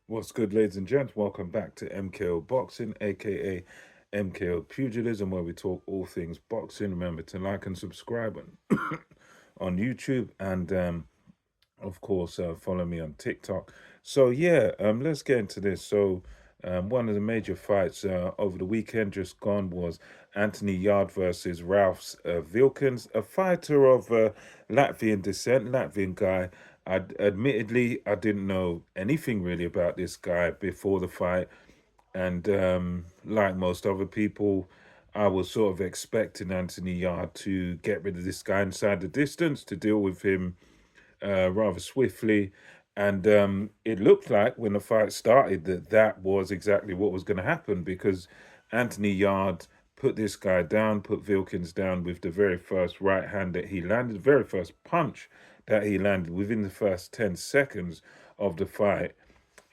What's good, ladies and gents? Welcome back to MKO Boxing, aka MKO Pugilism, where we talk all things boxing. Remember to like and subscribe on YouTube, and of course, follow me on TikTok. So yeah, let's get into this. So one of the major fights over the weekend just gone was Anthony Yarde versus Ralph's Vilcans, a fighter of Latvian descent, Latvian guy. Admittedly, I didn't know anything really about this guy before the fight, and like most other people, I was sort of expecting Anthony Yarde to get rid of this guy inside the distance, to deal with him rather swiftly. And it looked like when the fight started that that was exactly what was going to happen, because Anthony Yarde put this guy down, put Vilcans down with the very first right hand that he landed, the very first punch that he landed within the first 10 seconds of the fight.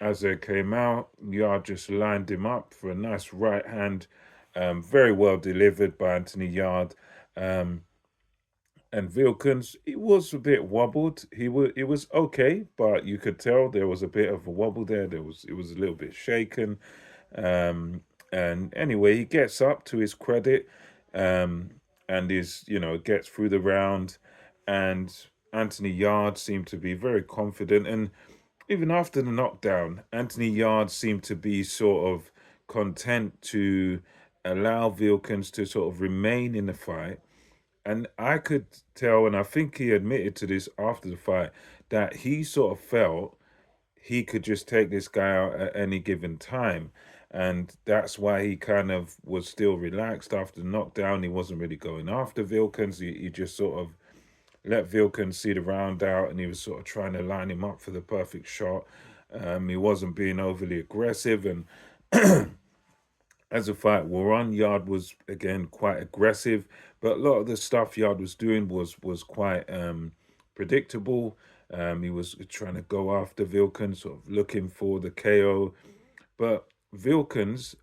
As it came out, Yarde just lined him up for a nice right hand, very well delivered by Anthony Yarde. Um, and Vilkens, it was a bit wobbled. It was okay, but you could tell there was a bit of a wobble there. It was a little bit shaken. Um, and anyway, he gets up, to his credit, um, and gets through the round. And Anthony Yarde seemed to be very confident. And even after the knockdown, Anthony Yarde seemed to be sort of content to allow Vilkens to sort of remain in the fight. And I could tell, and I think he admitted to this after the fight, that he sort of felt he could just take this guy out at any given time. And that's why he kind of was still relaxed after the knockdown. He wasn't really going after Vilkans. He just sort of let Vilkans see the round out, and he was sort of trying to line him up for the perfect shot. He wasn't being overly aggressive. And as the fight wore on, Yard was again quite aggressive, but a lot of the stuff Yard was doing was quite predictable. He was trying to go after Vilkans, sort of looking for the KO. But Vilkans,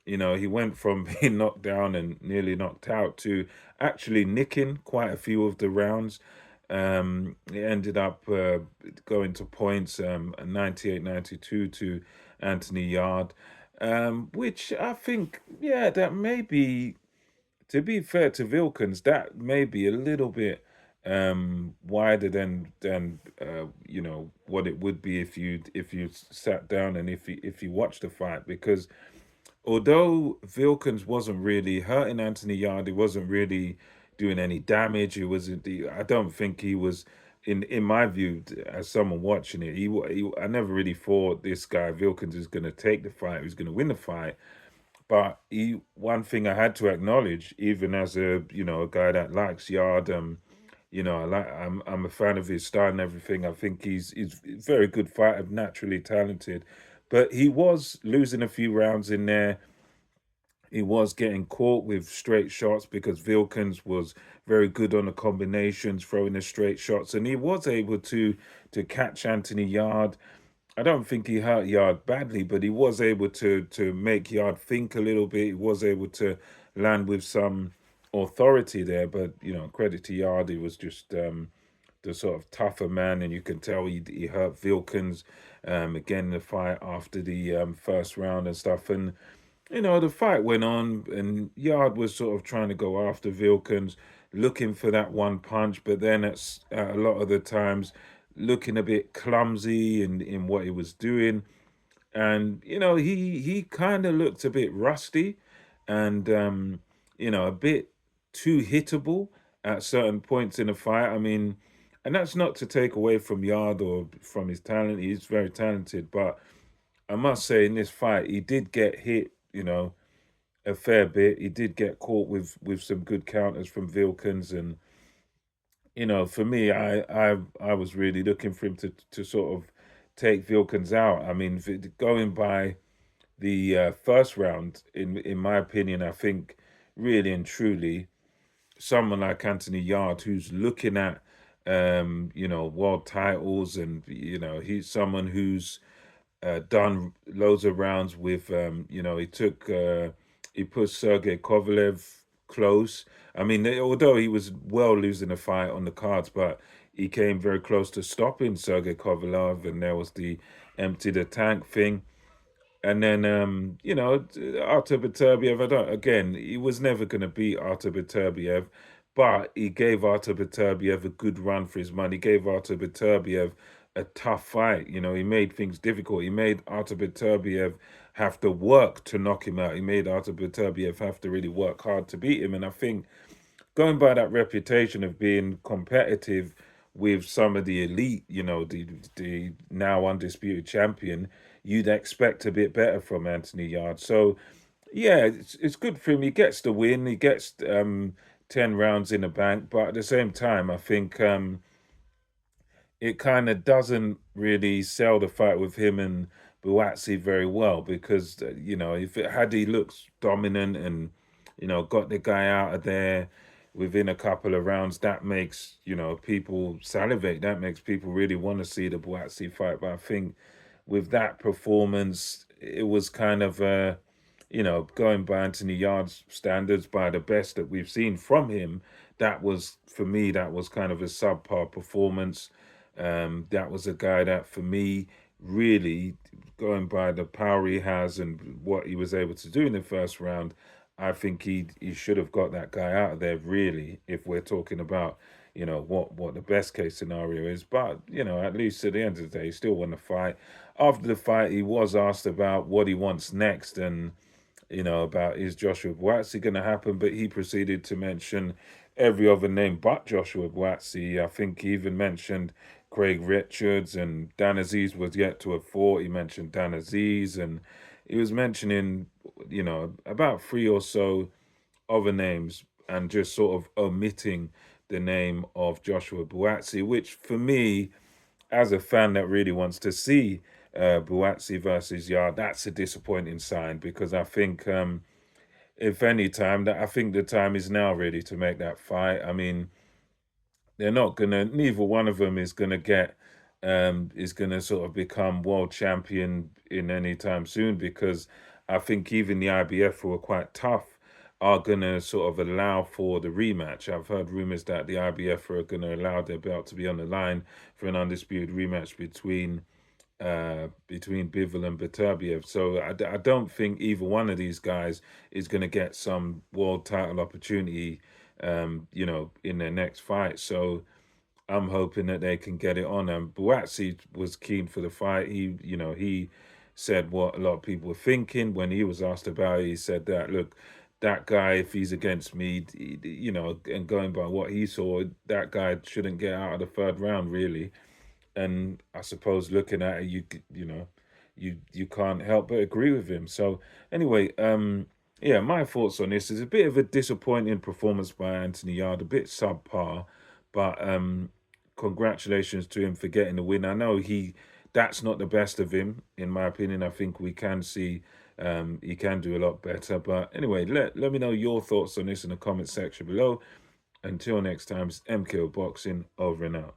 he went from being knocked down and nearly knocked out to actually nicking quite a few of the rounds. It ended up going to points, 98-92 to Anthony Yard, which I think, yeah, that may be, to be fair to Vilkans, that may be a little bit wider than what it would be if you sat down and if you watched the fight, because although Vilkans wasn't really hurting Anthony Yarde, he wasn't really doing any damage. He wasn't. I don't think he was. In my view, as someone watching it, I never really thought this guy Vilkans was going to take the fight. He was going to win the fight. But one thing I had to acknowledge, even as a guy that likes Yard, I'm a fan of his style and everything. I think he's a very good fighter, naturally talented, but he was losing a few rounds in there. He was getting caught with straight shots because Vilkans was very good on the combinations, throwing the straight shots, and he was able to catch Anthony Yard. I don't think he hurt Yard badly, but he was able to make Yard think a little bit. He was able to land with some authority there. But credit to Yard, he was just the sort of tougher man, and you can tell he hurt Vilkans again in the fight after the first round and stuff. And the fight went on, and Yard was sort of trying to go after Vilkans, looking for that one punch, but then it's a lot of the times looking a bit clumsy in what he was doing. And he kind of looked a bit rusty, and a bit too hittable at certain points in the fight. I mean, and that's not to take away from Yard or from his talent. He's very talented, but I must say in this fight he did get hit, a fair bit. He did get caught with some good counters from Vilkans, and for me, I was really looking for him to sort of take Vilkans out. I mean, going by the first round, in my opinion, I think really and truly, someone like Anthony Yard, who's looking at world titles, and he's someone who's done loads of rounds with he put Sergey Kovalev close. I mean, although he was well losing a fight on the cards, but he came very close to stopping Sergey Kovalev, and there was the empty the tank thing. And then, Artur Beterbiev, he was never going to beat Artur Beterbiev, but he gave Artur Beterbiev a good run for his money. He gave Artur Beterbiev a tough fight. He made things difficult. He made Artur Beterbiev have to work to knock him out. He made Artur Beterbiev have to really work hard to beat him. And I think going by that reputation of being competitive with some of the elite, the now undisputed champion, you'd expect a bit better from Anthony Yarde. So, yeah, it's good for him. He gets the win. He gets 10 rounds in the bank. But at the same time, I think it kind of doesn't really sell the fight with him and Buatsi very well because, if it had he looks dominant and, got the guy out of there within a couple of rounds, that makes, people salivate. That makes people really want to see the Buatsi fight. But I think with that performance, it was kind of, going by Anthony Yarde's standards, by the best that we've seen from him, for me, that was kind of a subpar performance. That was a guy that, for me, really, going by the power he has and what he was able to do in the first round, I think he should have got that guy out of there, really, if we're talking about, what the best case scenario is. But, at least at the end of the day, he still won the fight. After the fight, he was asked about what he wants next and, about is Joshua Buatsi going to happen, but he proceeded to mention every other name but Joshua Buatsi. I think he even mentioned Craig Richards, and Dan Aziz was yet to have fought. He mentioned Dan Aziz, and he was mentioning, about 3 or so other names and just sort of omitting the name of Joshua Buatsi, which for me, as a fan that really wants to see Buatsi versus Yarde, that's a disappointing sign because I think, if any time, I think the time is now really to make that fight. I mean, neither one of them is gonna sort of become world champion in any time soon because I think even the IBF, who are quite tough, are gonna sort of allow for the rematch. I've heard rumors that the IBF are gonna allow their belt to be on the line for an undisputed rematch between Bivol and Beterbiev. So I don't think either one of these guys is going to get some world title opportunity, in their next fight. So I'm hoping that they can get it on. And Buatsi was keen for the fight. He said what a lot of people were thinking when he was asked about it. He said that, look, that guy, if he's against me, and going by what he saw, that guy shouldn't get out of the third round, really. And I suppose looking at it, you can't help but agree with him. So anyway, yeah, my thoughts on this is a bit of a disappointing performance by Anthony Yarde, a bit subpar, but congratulations to him for getting the win. I know that's not the best of him, in my opinion. I think we can see he can do a lot better. But anyway, let me know your thoughts on this in the comment section below. Until next time, it's MKO Boxing, over and out.